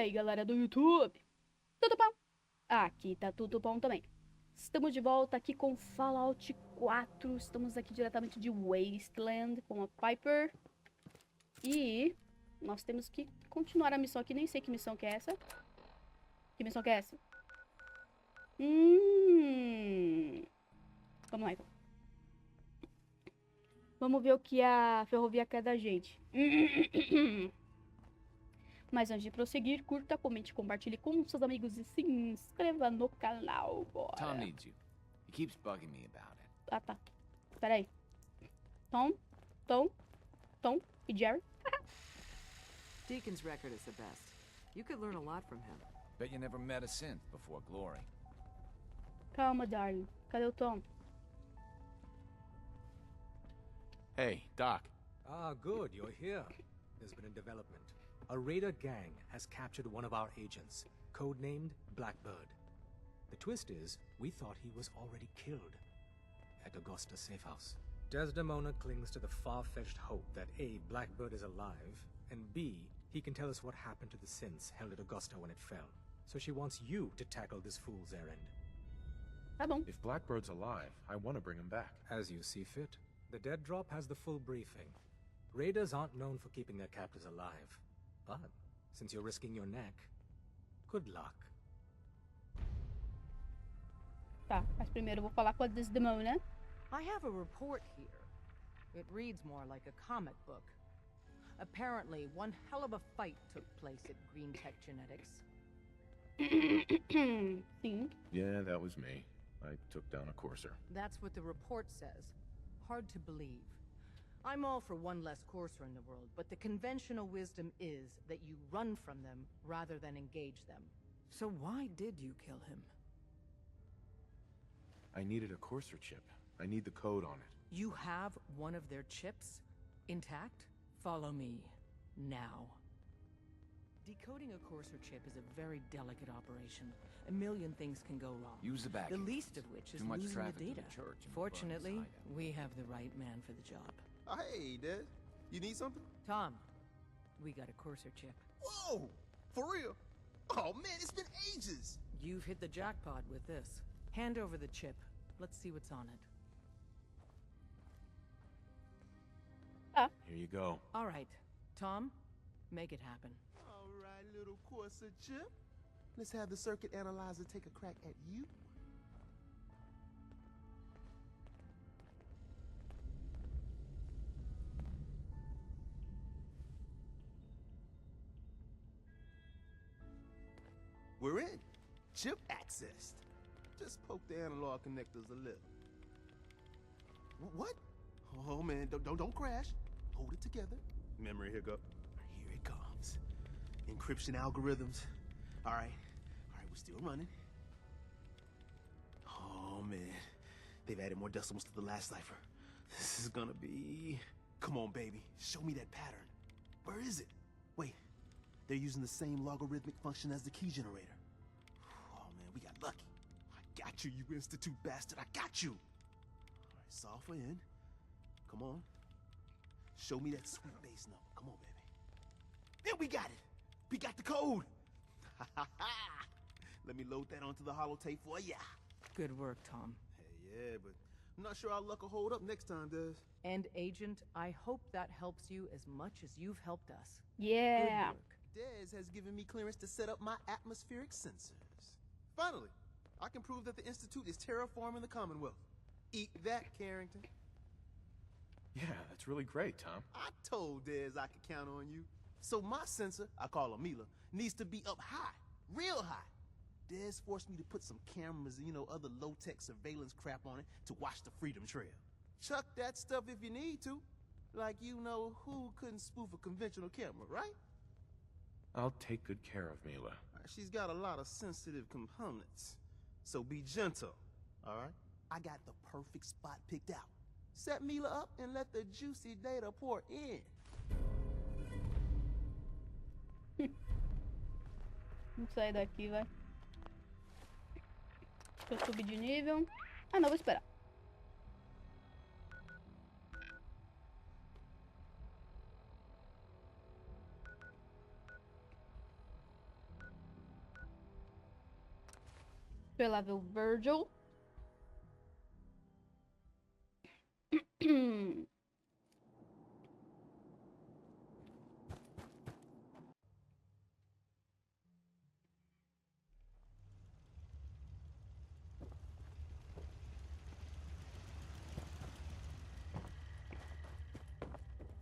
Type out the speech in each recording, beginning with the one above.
aí, galera do YouTube? Tudo bom? Aqui tá tudo bom também. Estamos de volta aqui com Fallout 4. Estamos aqui diretamente de Wasteland com a Piper. E nós temos que continuar a missão aqui. Nem sei que missão que é essa. Que missão que é essa? Vamos lá, então. Vamos ver o que a ferrovia quer da gente. Mas antes de prosseguir, curta, comente, compartilhe com seus amigos e se inscreva no canal. Bora. Tom needs you. He keeps bugging me about it. Ah, tá. Pera aí. Tom e Jerry. Deacon's record is the best. You could learn a lot from him. Bet you never met a synth before glory. Calma, darling. Cadê o Tom? Hey, Doc. Ah, good, you're here. There's been a development. A raider gang has captured one of our agents, codenamed Blackbird. The twist is, we thought he was already killed at Augusta's safe house. Desdemona clings to the far-fetched hope that A, Blackbird is alive, and B, he can tell us what happened to the synths held at Augusta when it fell. So she wants you to tackle this fool's errand. Tá bom. If Blackbird's alive, I want to bring him back. As you see fit. The Dead Drop has the full briefing. Raiders aren't known for keeping their captors alive. But, since you're risking your neck, good luck. Tá, mas primeiro eu vou falar com a Desdemona. I have a report here. It reads more like a comic book. Apparently, one hell of a fight took place at Green Tech Genetics. Sim. Yeah, that was me. I took down a courser. That's what the report says. Hard to believe. I'm all for one less courser in the world, but the conventional wisdom is that you run from them rather than engage them. So why did you kill him? I needed a courser chip. I need the code on it. You have one of their chips? Intact? Follow me. Now. Decoding a courser chip is a very delicate operation. A million things can go wrong. Use the back. The least of which is Too much losing traffic the to data. the church and Fortunately, Burns hideout. we have the right man for the job. Hey, Des. You need something? Tom, we got a courser chip. Whoa! For real? Oh, man, it's been ages! You've hit the jackpot with this. Hand over the chip. Let's see what's on it. Here you go. All right. Tom, make it happen. All right, little Corsa chip. Let's have the circuit analyzer take a crack at you. We're in. Chip accessed. Just poke the analog connectors a little. What? Oh man, don't crash. Hold it together. Memory hiccup. Here it comes. Encryption algorithms. All right, we're still running. Oh man, they've added more decimals to the last cipher. This is gonna be... Come on, baby, show me that pattern. Where is it? Wait, they're using the same logarithmic function as the key generator. Oh man, we got lucky. I got you, you institute bastard, I got you. All right, solve for n. Come on. Show me that sweet bass number. Come on, baby. Then we got it. We got the code. Let me load that onto the holotape for ya. Good work, Tom. Hey, yeah, but I'm not sure our luck will hold up next time, Des. And Agent, I hope that helps you as much as you've helped us. Yeah. Good work. Des has given me clearance to set up my atmospheric sensors. Finally, I can prove that the Institute is terraforming the Commonwealth. Eat that, Carrington. Yeah, that's really great, Tom. I told Des I could count on you. So my sensor, I call her Mila, needs to be up high, real high. Des forced me to put some cameras and, other low-tech surveillance crap on it to watch the Freedom Trail. Chuck that stuff if you need to. Like who couldn't spoof a conventional camera, right? I'll take good care of Mila. She's got a lot of sensitive components. So be gentle, all right? I got the perfect spot picked out. Set Mila up and let the juicy data pour in. Vamos sair daqui, vai. Deixa eu subir de nível. Ah, não, vou esperar. Pela Virgil.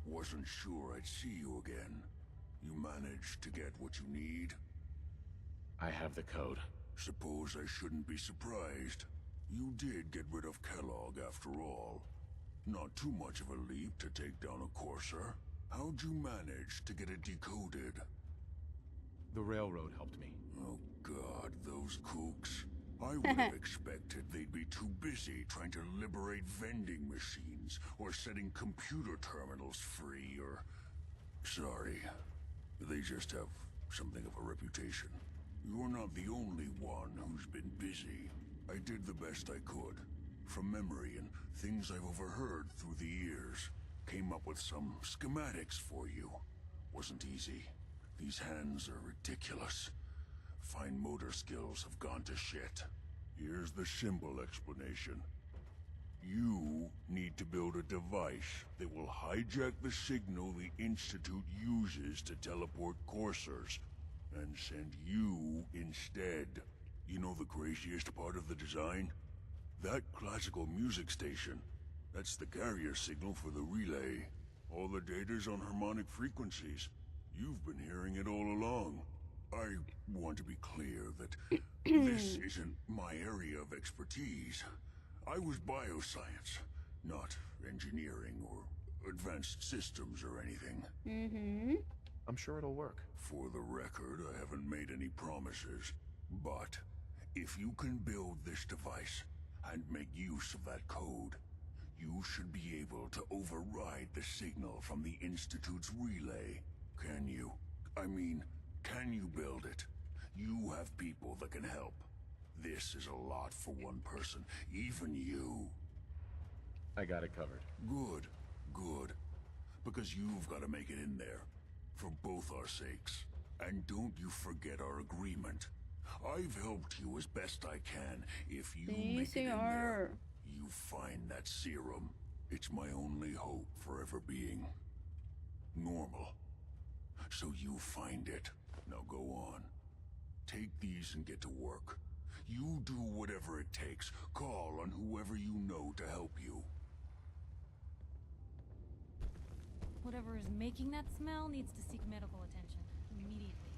Wasn't sure I'd see you again. You managed to get what you need? I have the code. Suppose I shouldn't be surprised. You did get rid of Kellogg after all. Not too much of a leap to take down a courser. How'd you manage to get it decoded? The railroad helped me. Oh God, those kooks. I would have expected they'd be too busy trying to liberate vending machines, or setting computer terminals free, or... Sorry. They just have something of a reputation. You're not the only one who's been busy. I did the best I could. From memory and things I've overheard through the years. Came up with some schematics for you. Wasn't easy. These hands are ridiculous. Fine motor skills have gone to shit. Here's the simple explanation. You need to build a device that will hijack the signal the Institute uses to teleport coursers, and send you instead. You know the craziest part of the design? That classical music station. That's the carrier signal for the relay. All the data's on harmonic frequencies. You've been hearing it all along. I want to be clear that this isn't my area of expertise. I was bioscience, not engineering or advanced systems or anything. I'm sure it'll work. For the record, I haven't made any promises, but if you can build this device and make use of that code, you should be able to override the signal from the Institute's relay. Can you? I mean, can you build it? You have people that can help. This is a lot for one person, even you. I got it covered. Good, good. Because you've got to make it in there. For both our sakes. And don't you forget our agreement. I've helped you as best I can. If you make it in there, you find that serum. It's my only hope for ever being normal. So you find it. Now go on. Take these and get to work. You do whatever it takes. Call on whoever you know to help you. Whatever is making that smell needs to seek medical attention immediately.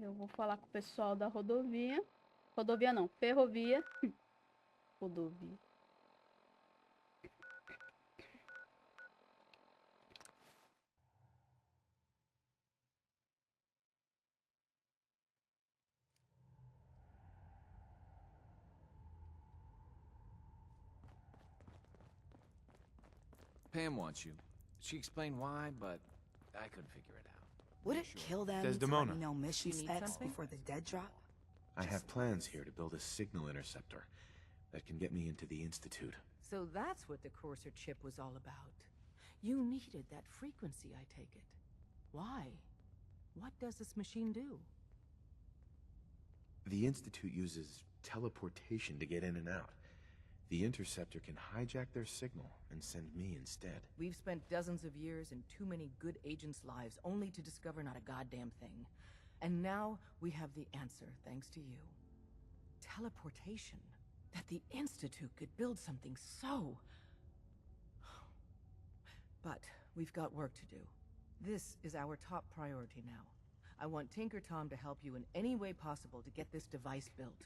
Eu vou falar com o pessoal da rodovia. Rodovia não, ferrovia. Rodovia. Pam wants you. She explained why, but I couldn't figure it out. Would it kill them to Desdemona. let me know mission You need specs something? before the dead drop? I have plans here to build a signal interceptor that can get me into the Institute. So that's what the Courser chip was all about. You needed that frequency, I take it. Why? What does this machine do? The Institute uses teleportation to get in and out. The interceptor can hijack their signal and send me instead. We've spent dozens of years and too many good agents' lives only to discover not a goddamn thing. And now we have the answer, thanks to you. Teleportation. That the Institute could build something so... But we've got work to do. This is our top priority now. I want Tinker Tom to help you in any way possible to get this device built.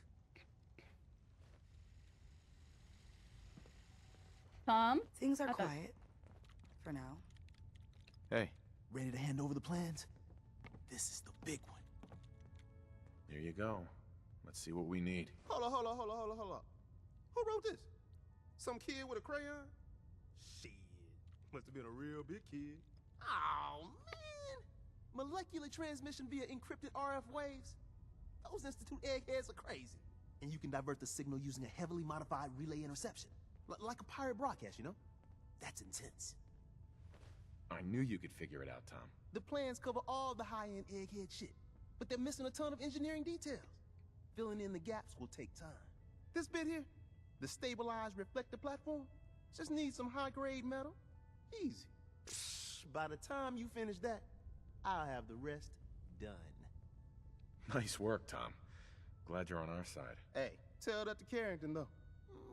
Tom? Things are Okay. quiet. For now. Hey, Ready to hand over the plans? This is the big one. here you go. Let's see what we need. Hold on. Who wrote this? Some kid with a crayon? Shit. Must have been a real big kid. Oh, man. Molecular transmission via encrypted RF waves? Those Institute eggheads are crazy. And you can divert the signal using a heavily modified relay interception. Like a pirate broadcast, you know? That's intense. I knew you could figure it out, Tom. The plans cover all the high-end egghead shit, but they're missing a ton of engineering details. Filling in the gaps will take time. This bit here, the stabilized reflector platform, just needs some high-grade metal. Easy. By the time you finish that, I'll have the rest done. Nice work, Tom. Glad you're on our side. Hey, tell that to Carrington, though.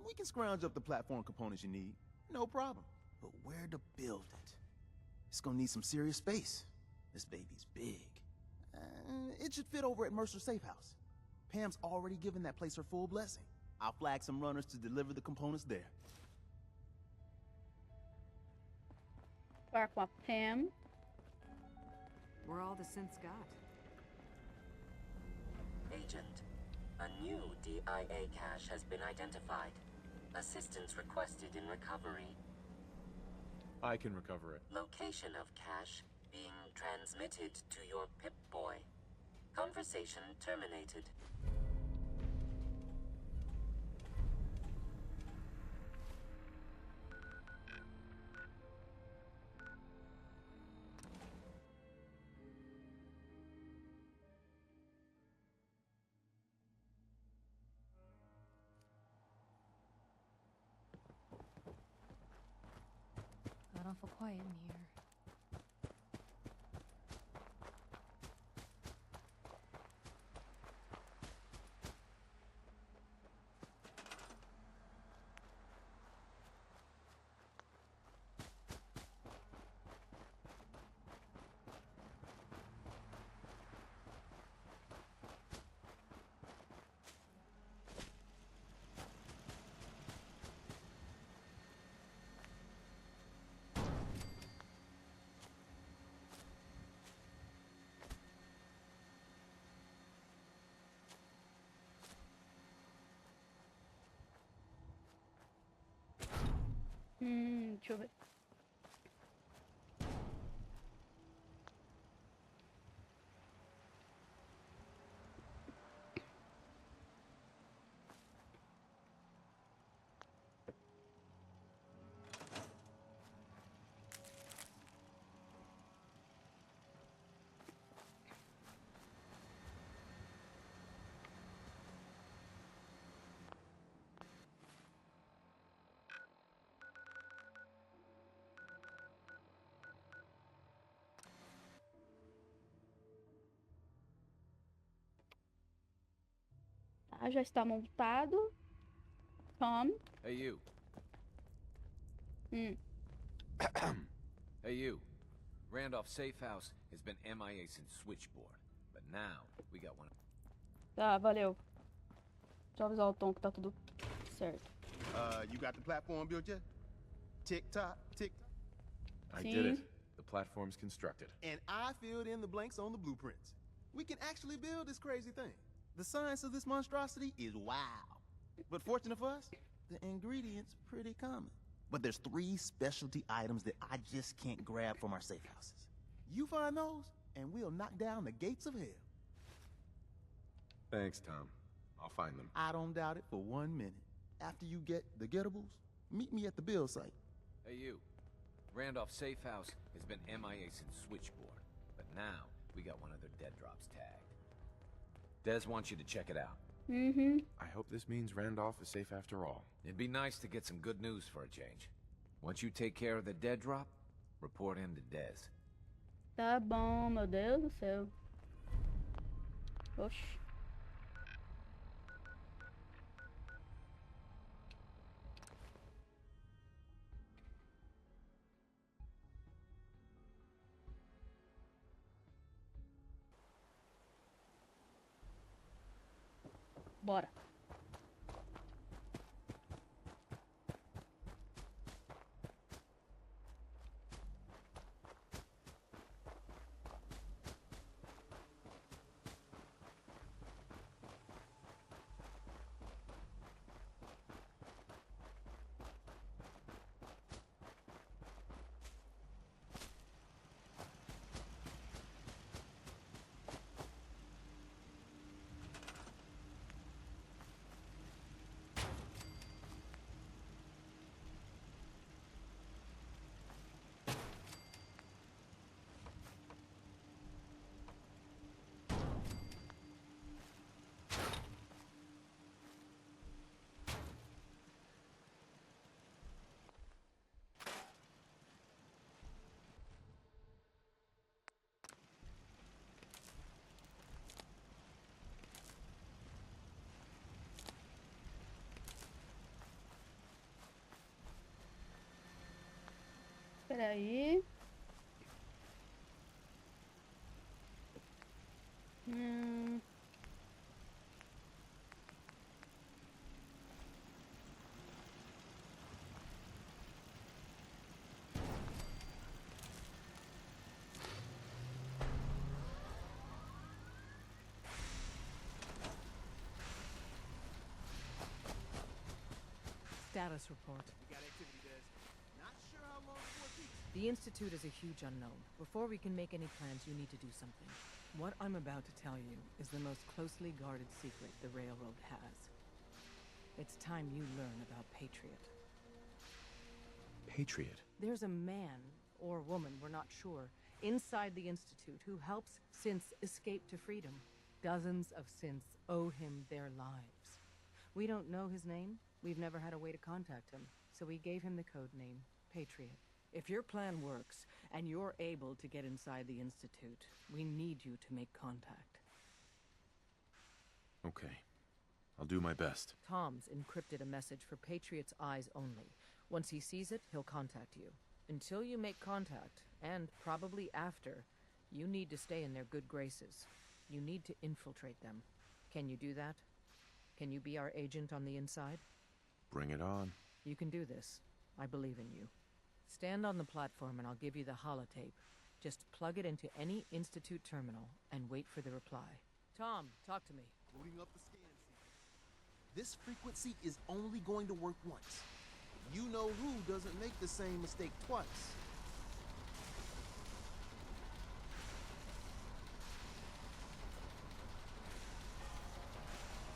We can scrounge up the platform components you need. No problem. But where to build it? It's gonna need some serious space. This baby's big. It should fit over at Mercer's safe house. Pam's already given that place her full blessing. I'll flag some runners to deliver the components there. Falar com a Pam. Where all the synths got. Agent, a new DIA cache has been identified. Assistance requested in recovery. I can recover it. Location of cache being transmitted to your Pip-Boy. Conversation terminated. Got awful quiet in here. Deixa eu ver. Tá, já está montado. Tom. Hey, you. Hum. Hey, you. Randolph's safe house has been MIA since Switchboard, but now we got one. Tá, valeu. Deixa eu avisar o Tom que tá tudo certo. You got the platform built yet? Tick-tock, tick-tock. I did it. The platform's constructed. And I filled in the blanks on the blueprints. We can actually build this crazy thing. The science of this monstrosity is wow. But fortunate for us, the ingredients pretty common. But there's 3 specialty items that I just can't grab from our safe houses. You find those, and we'll knock down the gates of hell. Thanks, Tom. I'll find them. I don't doubt it for 1 minute. After you get the gettables, meet me at the build site. Hey, you. Randolph's safe house has been MIA since Switchboard, but now we got one of their dead drops tagged. Des wants you to check it out. I hope this means Randolph is safe after all. It'd be nice to get some good news for a change. Once you take care of the dead drop, report in to Des. Tá bom, meu Deus do céu. Oxi. Bora. aí. Status report. We got activity, Des. Not sure how long before it peaks. The Institute is a huge unknown. Before we can make any plans, you need to do something. What I'm about to tell you is the most closely guarded secret the Railroad has. It's time you learn about Patriot. Patriot? There's a man, or woman, we're not sure, inside the Institute who helps synths escape to freedom. Dozens of synths owe him their lives. We don't know his name. We've never had a way to contact him, so we gave him the code name, Patriot. If your plan works, and you're able to get inside the Institute, we need you to make contact. Okay. I'll do my best. Tom's encrypted a message for Patriot's eyes only. Once he sees it, he'll contact you. Until you make contact, and probably after, you need to stay in their good graces. You need to infiltrate them. Can you do that? Can you be our agent on the inside? Bring it on. You can do this. I believe in you. Stand on the platform and I'll give you the holotape. Just plug it into any Institute terminal and wait for the reply. Tom, talk to me. Booting up the scan sequence. This frequency is only going to work once. You know who doesn't make the same mistake twice.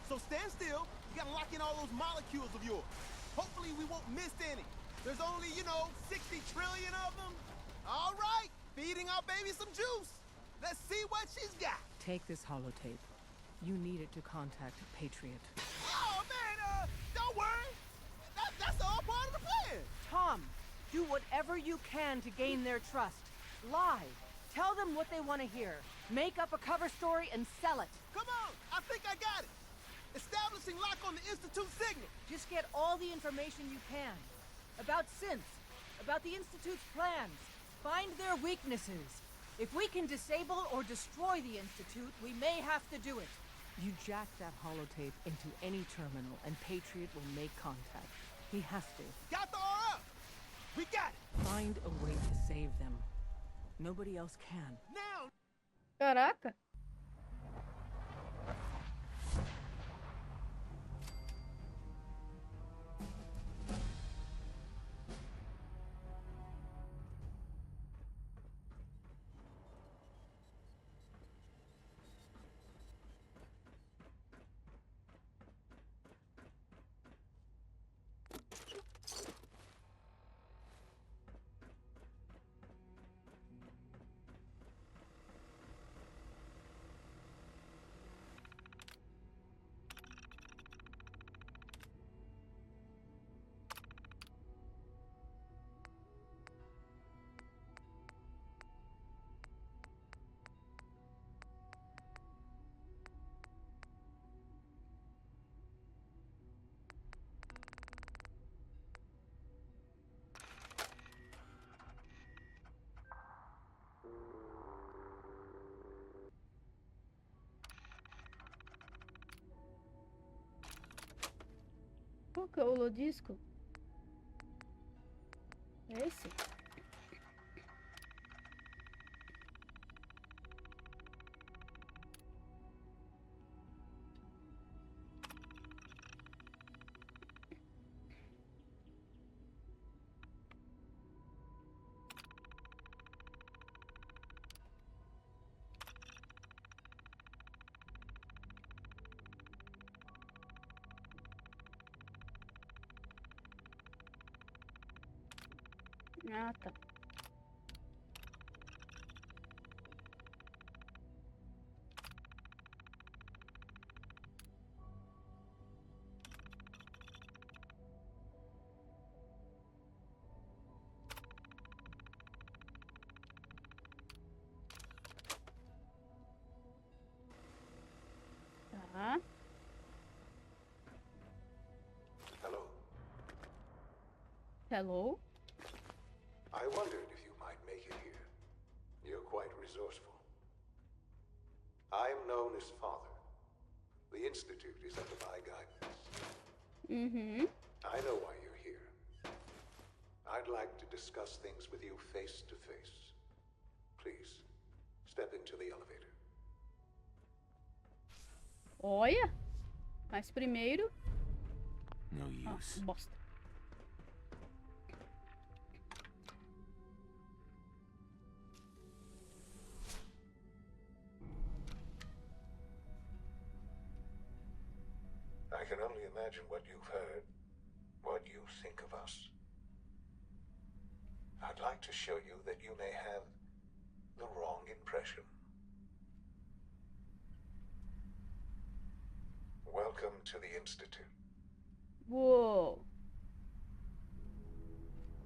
So stand still. You gotta lock in all those molecules of yours. Hopefully we won't miss any. There's only, 60 trillion of them. All right, feeding our baby some juice. Let's see what she's got. Take this holotape. You need it to contact Patriot. Oh, man, don't worry. That's all part of the plan. Tom, do whatever you can to gain their trust. Lie. Tell them what they want to hear. Make up a cover story and sell it. Come on, I think I got it. Establishing lock on the Institute signal. Just get all the information you can. About synths, about the Institute's plans. Find their weaknesses. If we can disable or destroy the Institute, we may have to do it. You jack that holotape into any terminal and Patriot will make contact. He has to. Got the RF. We got it. Find a way to save them. Nobody else can. Now. Caraca. Qual que é o holodisco? É esse? Ah, tá. Tá. Hello. Hello? I wondered if you quite resourceful. I am known as Father. The Institute is under my guidance. Mm-hmm. I know why you're here. I'd like to discuss things with you face to face. Please, step into the elevator. Olha. Mas primeiro... No use. Bosta. I can only imagine what you've heard, what you think of us. I'd like to show you that you may have the wrong impression. Welcome to the Institute. Whoa.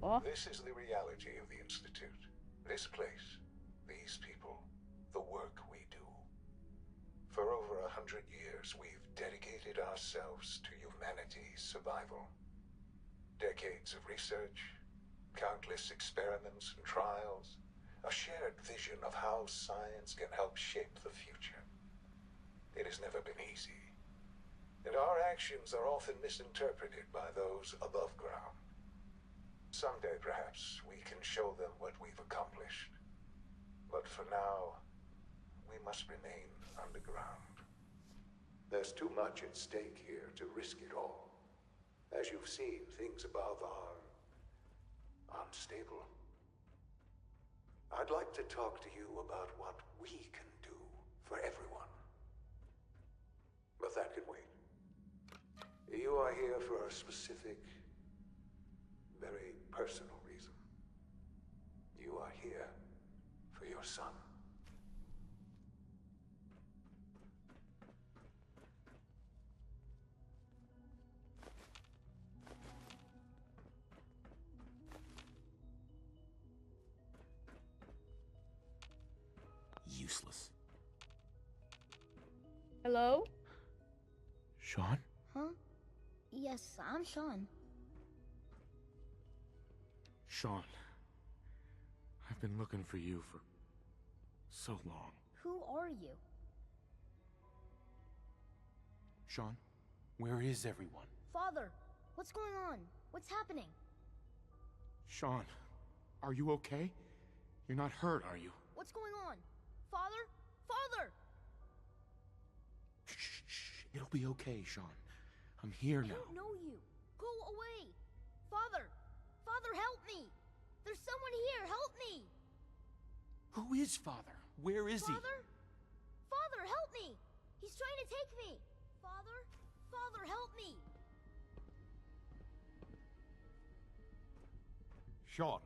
Oh. This is the reality of the Institute. This place, these people, the work we do. For over 100 years, we've dedicated ourselves to humanity's survival. Decades of research, countless experiments and trials, a shared vision of how science can help shape the future. It has never been easy, and our actions are often misinterpreted by those above ground. Someday, perhaps, we can show them what we've accomplished. But for now, we must remain underground. There's too much at stake here to risk it all. As you've seen, things above are unstable. I'd like to talk to you about what we can do for everyone. But that can wait. You are here for a specific, very personal reason. You are here for your son. Useless. Hello? Sean? Huh? Yes, I'm Sean. Sean. I've been looking for you for so long. Who are you? Sean, where is everyone? Father, what's going on? What's happening? Sean, are you okay? You're not hurt, are you? What's going on? Father? Father! Shh. It'll be okay, Sean. I'm here now. I don't know you. Go away. Father! Father, help me! There's someone here. Help me! Who is Father? Where is he? Father? Father, help me! He's trying to take me! Father? Father, help me! Sean.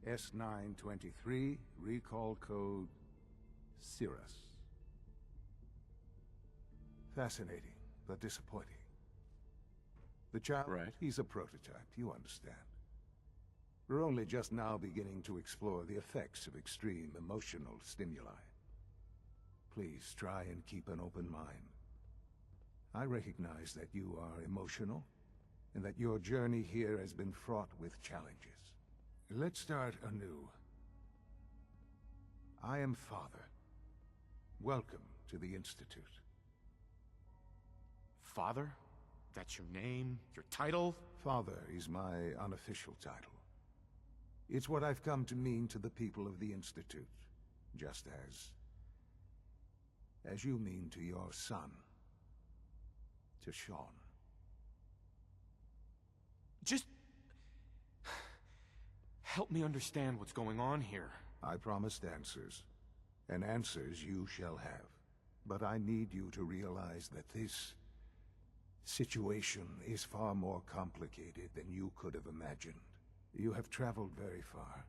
S923, recall code Cirrus. Fascinating, but disappointing. The child, Right. He's a prototype, you understand. We're only just now beginning to explore the effects of extreme emotional stimuli. Please try and keep an open mind. I recognize that you are emotional, and that your journey here has been fraught with challenges. Let's start anew. I am Father. Welcome to the Institute. Father? That's your name? Your title? Father is my unofficial title. It's what I've come to mean to the people of the Institute, just as you mean to your son, to Sean. Just... help me understand what's going on here. I promised answers, and answers you shall have. But I need you to realize that this situation is far more complicated than you could have imagined. You have traveled very far,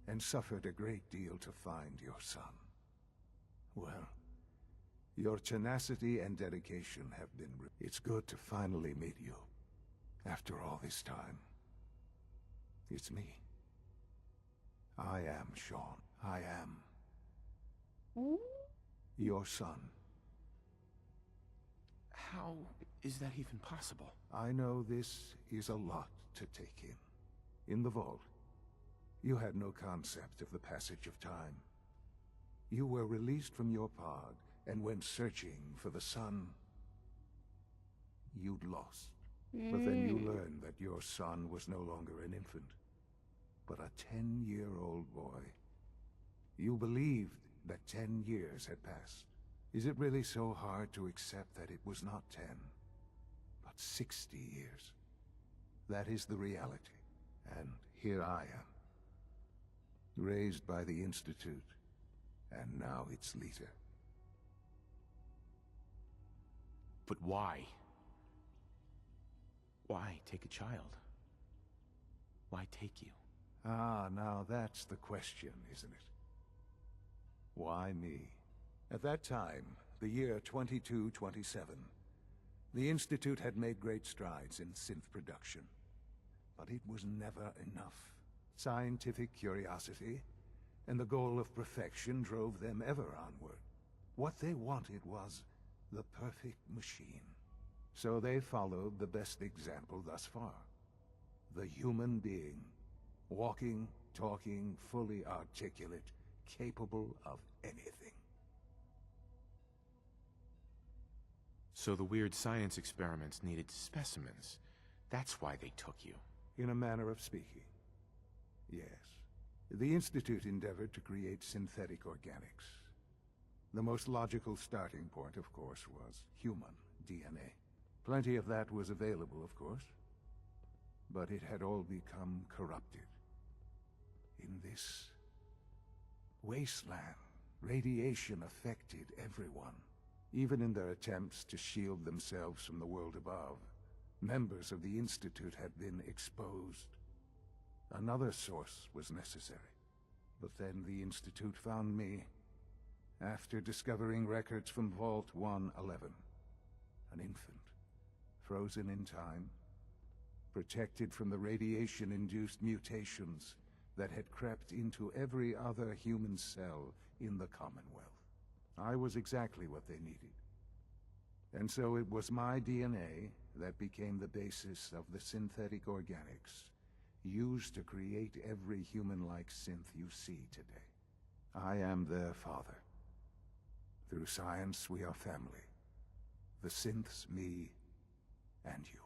and suffered a great deal to find your son. Well, your tenacity and dedication have been... It's good to finally meet you, after all this time. It's me. I am Sean. I am... your son. How is that even possible? I know this is a lot to take in. In the vault, You had no concept of the passage of time. You were released from your pod and went searching for the sun you'd lost. But then you learned that your son was no longer an infant, but a 10-year-old boy. You believed that 10 years had passed. Is it really so hard to accept that it was not 10, but 60 years? That is the reality, and here I am. Raised by the Institute, and now its leader. But why? Why take a child? Why take you? Ah, now that's the question, isn't it? Why me? At that time, the year 2227, the Institute had made great strides in synth production. But it was never enough. Scientific curiosity and the goal of perfection drove them ever onward. What they wanted was the perfect machine. So they followed the best example thus far. The human being. Walking, talking, fully articulate, capable of anything. So the weird science experiments needed specimens. That's why they took you. In a manner of speaking. Yes. The Institute endeavored to create synthetic organics. The most logical starting point, of course, was human DNA. Plenty of that was available, of course. But it had all become corrupted. In this wasteland, radiation affected everyone. Even in their attempts to shield themselves from the world above, members of the Institute had been exposed. Another source was necessary. But then the Institute found me, after discovering records from Vault 111. An infant, frozen in time, protected from the radiation-induced mutations that had crept into every other human cell in the Commonwealth. I was exactly what they needed. And so it was my DNA that became the basis of the synthetic organics used to create every human-like synth you see today. I am their father. Through science, we are family. The synths, me, and you.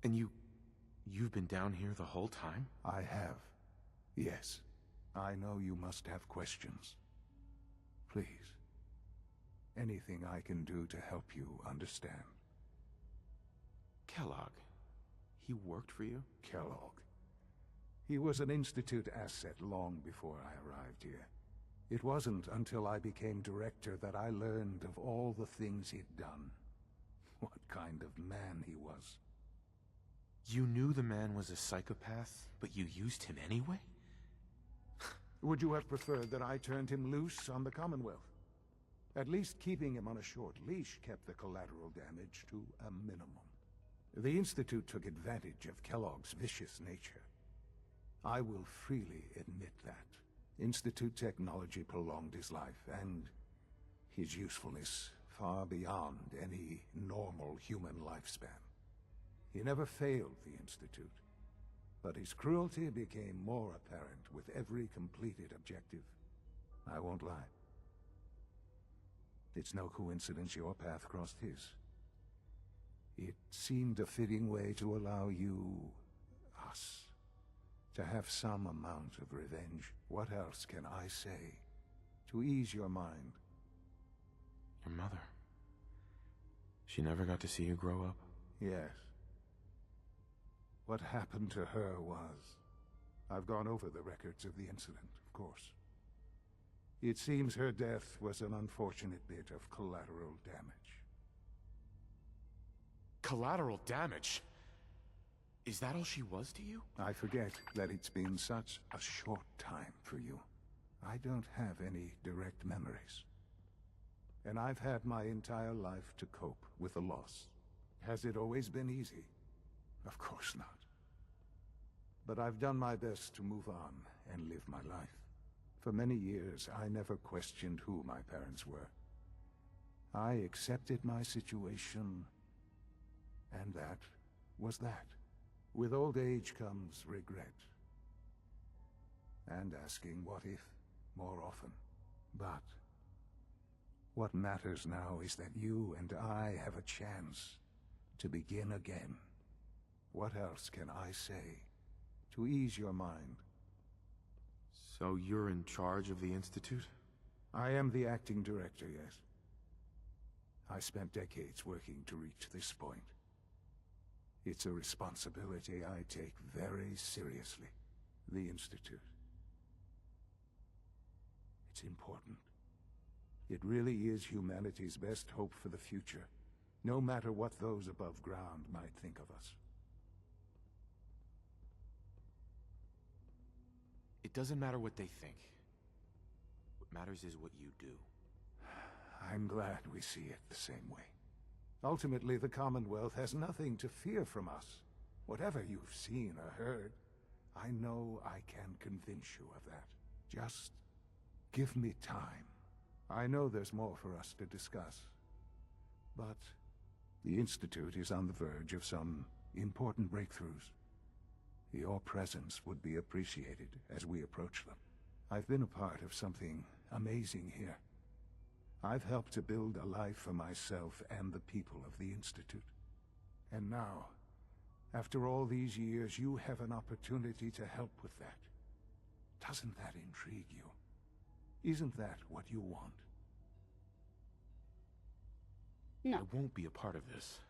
And you've been down here the whole time? I have. Yes. I know you must have questions. Please. Anything I can do to help you understand. Kellogg. He worked for you? Kellogg. He was an Institute asset long before I arrived here. It wasn't until I became director that I learned of all the things he'd done. What kind of man he was. You knew the man was a psychopath, but you used him anyway? Would you have preferred that I turned him loose on the Commonwealth? At least keeping him on a short leash kept the collateral damage to a minimum. The Institute took advantage of Kellogg's vicious nature. I will freely admit that. Institute technology prolonged his life, and his usefulness far beyond any normal human lifespan. He never failed the Institute, but his cruelty became more apparent with every completed objective. I won't lie. It's no coincidence your path crossed his. It seemed a fitting way to allow you, us, to have some amount of revenge. What else can I say to ease your mind? Your mother. She never got to see you grow up? Yes. What happened to her was... I've gone over the records of the incident, of course. It seems her death was an unfortunate bit of collateral damage. Collateral damage? Is that all she was to you? I forget that it's been such a short time for you. I don't have any direct memories. And I've had my entire life to cope with the loss. Has it always been easy? Of course not. But I've done my best to move on and live my life. For many years, I never questioned who my parents were. I accepted my situation, and that was that. With old age comes regret, and asking what if more often. But what matters now is that you and I have a chance to begin again. What else can I say to ease your mind? So you're in charge of the Institute? I am the acting director, yes. I spent decades working to reach this point. It's a responsibility I take very seriously. The Institute. It's important. It really is humanity's best hope for the future, no matter what those above ground might think of us. It doesn't matter what they think. What matters is what you do. I'm glad we see it the same way. Ultimately, the Commonwealth has nothing to fear from us. Whatever you've seen or heard, I know I can convince you of that. Just give me time. I know there's more for us to discuss. But the Institute is on the verge of some important breakthroughs. Your presence would be appreciated as we approach them. I've been a part of something amazing here. I've helped to build a life for myself and the people of the Institute. And now, after all these years, you have an opportunity to help with that. Doesn't that intrigue you? Isn't that what you want? No. I won't be a part of this.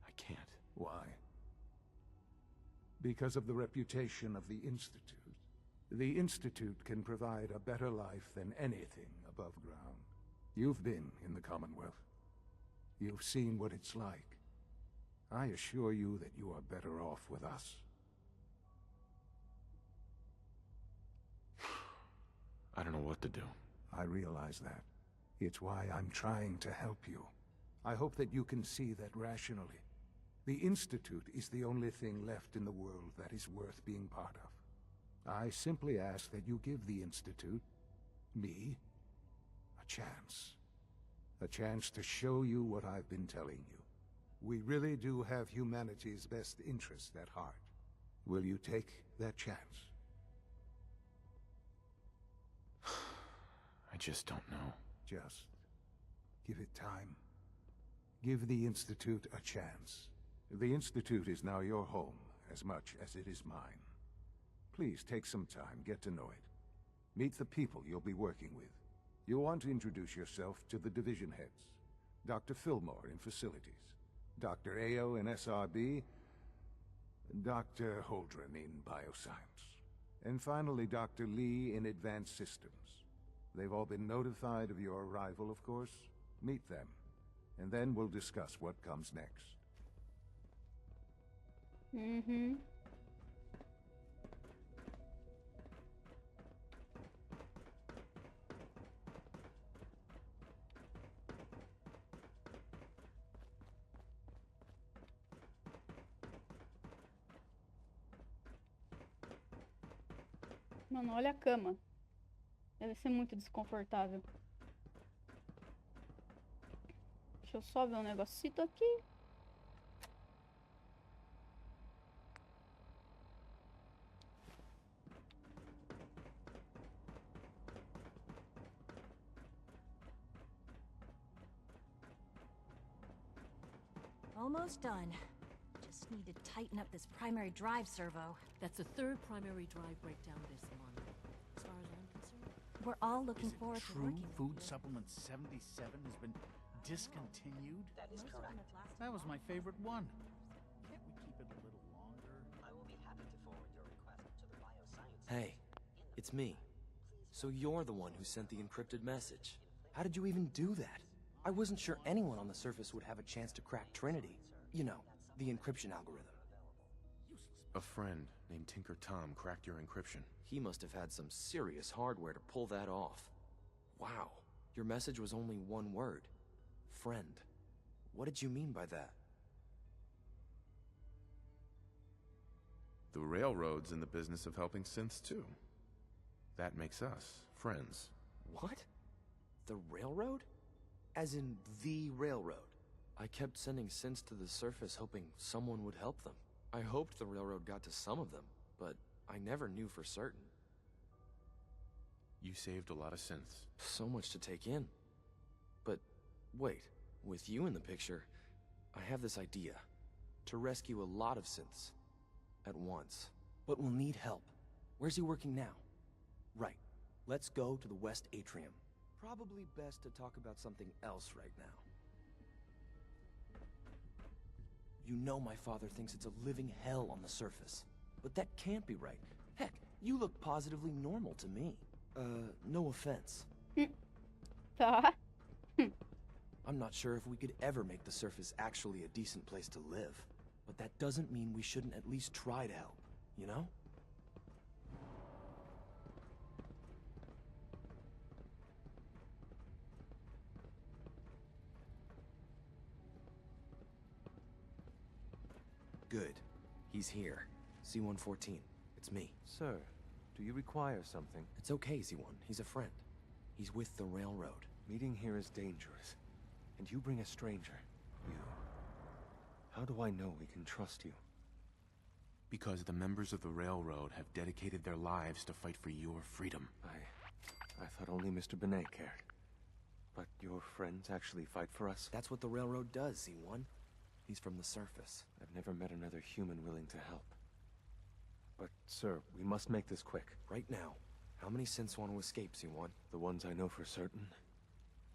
I can't. Why? Because of the reputation of the Institute. The Institute can provide a better life than anything above ground. You've been in the Commonwealth. You've seen what it's like. I assure you that you are better off with us. I don't know what to do. I realize that. It's why I'm trying to help you. I hope that you can see that rationally. The Institute is the only thing left in the world that is worth being part of. I simply ask that you give the Institute, me, a chance. A chance to show you what I've been telling you. We really do have humanity's best interest at heart. Will you take that chance? I just don't know. Just give it time. Give the Institute a chance. The Institute is now your home as much as it is mine. Please take some time, get to know it. Meet the people you'll be working with. You'll want to introduce yourself to the division heads. Dr. Fillmore in facilities, Dr. Ao in SRB, Dr. Holdren in bioscience, and finally Dr. Lee in advanced systems. They've all been notified of your arrival, of course. Meet them, and then we'll discuss what comes next. Mm-hmm. Mano, olha a cama. Deve ser muito desconfortável. Deixa eu só ver um negocito aqui. Almost done. Just need to tighten up this primary drive servo. That's the third primary drive breakdown this month. As far as I'm concerned. We're all looking forward to True working Food with you. Supplement 77 has been discontinued? That is correct. That was my favorite one. Can't we keep it a little longer? I will be happy to forward your request to the bioscience. Hey, it's me. So you're the one who sent the encrypted message. How did you even do that? I wasn't sure anyone on the surface would have a chance to crack Trinity. You know, the encryption algorithm. A friend named Tinker Tom cracked your encryption. He must have had some serious hardware to pull that off. Wow, your message was only one word. Friend. What did you mean by that? The Railroad's in the business of helping synths too. That makes us friends. What? The Railroad? As in the Railroad? I kept sending synths to the surface hoping someone would help them. I hoped the Railroad got to some of them, but I never knew for certain. You saved a lot of synths. So much to take in. But wait, with you in the picture, I have this idea. To rescue a lot of synths at once. But we'll need help. Where's he working now? Right. Let's go to the West Atrium. Probably best to talk about something else right now. You know my father thinks it's a living hell on the surface. But that can't be right. Heck, you look positively normal to me. No offense. Tá. I'm not sure if we could ever make the surface actually a decent place to live. But that doesn't mean we shouldn't at least try to help, you know? Good. He's here. C-114. It's me. Sir, do you require something? It's okay, Z-1. He's a friend. He's with the railroad. Meeting here is dangerous. And you bring a stranger. You. How do I know we can trust you? Because the members of the railroad have dedicated their lives to fight for your freedom. I thought only Mr. Bincker cared. But your friends actually fight for us? That's what the railroad does, Z-1. He's from the surface. I've never met another human willing to help. But, sir, we must make this quick. Right now. How many synths want to escape, Z-1? The ones I know for certain?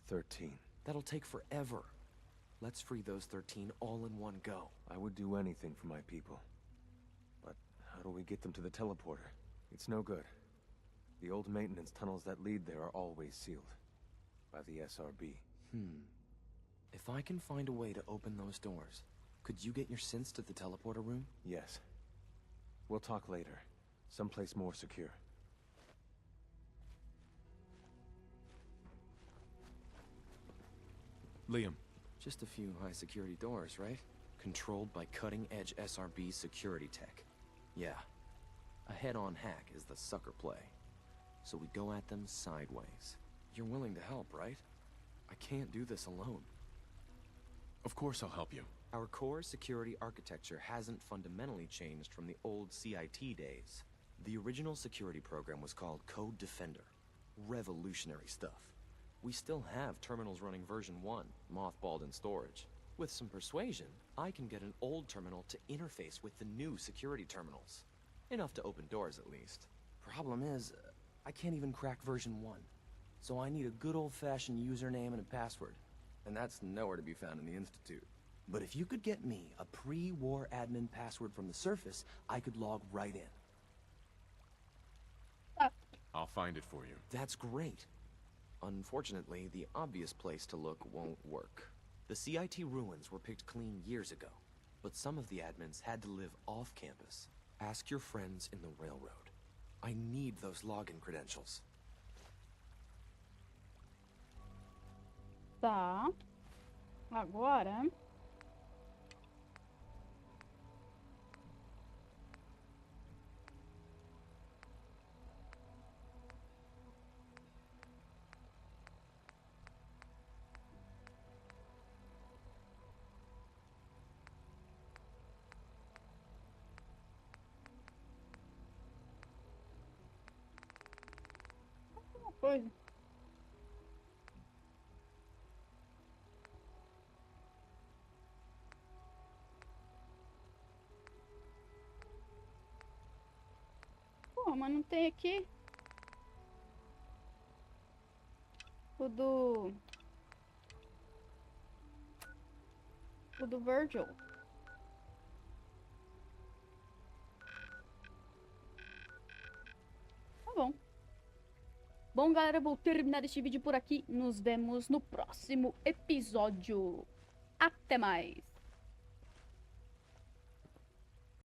13. That'll take forever. Let's free those 13 all in one go. I would do anything for my people. But how do we get them to the teleporter? It's no good. The old maintenance tunnels that lead there are always sealed. By the SRB. If I can find a way to open those doors, could you get your synths to the teleporter room? Yes. We'll talk later. Someplace more secure. Liam. Just a few high-security doors, right? Controlled by cutting-edge SRB security tech. Yeah. A head-on hack is the sucker play. So we go at them sideways. You're willing to help, right? I can't do this alone. Of course I'll help you. Our core security architecture hasn't fundamentally changed from the old CIT days. The original security program was called Code Defender. Revolutionary stuff. We still have terminals running version 1, mothballed in storage. With some persuasion, I can get an old terminal to interface with the new security terminals. Enough to open doors, at least. Problem is, I can't even crack version 1. So I need a good old-fashioned username and a password. And that's nowhere to be found in the Institute. But if you could get me a pre-war admin password from the surface, I could log right in. I'll find it for you. That's great. Unfortunately, the obvious place to look won't work. The CIT ruins were picked clean years ago, but some of the admins had to live off campus. Ask your friends in the railroad. I need those login credentials. Tá. Agora... coisa. Pô, mas não tem aqui o do Virgil. Tá bom. Bom, galera, vou terminar este vídeo por aqui. Nos vemos no próximo episódio. Até mais!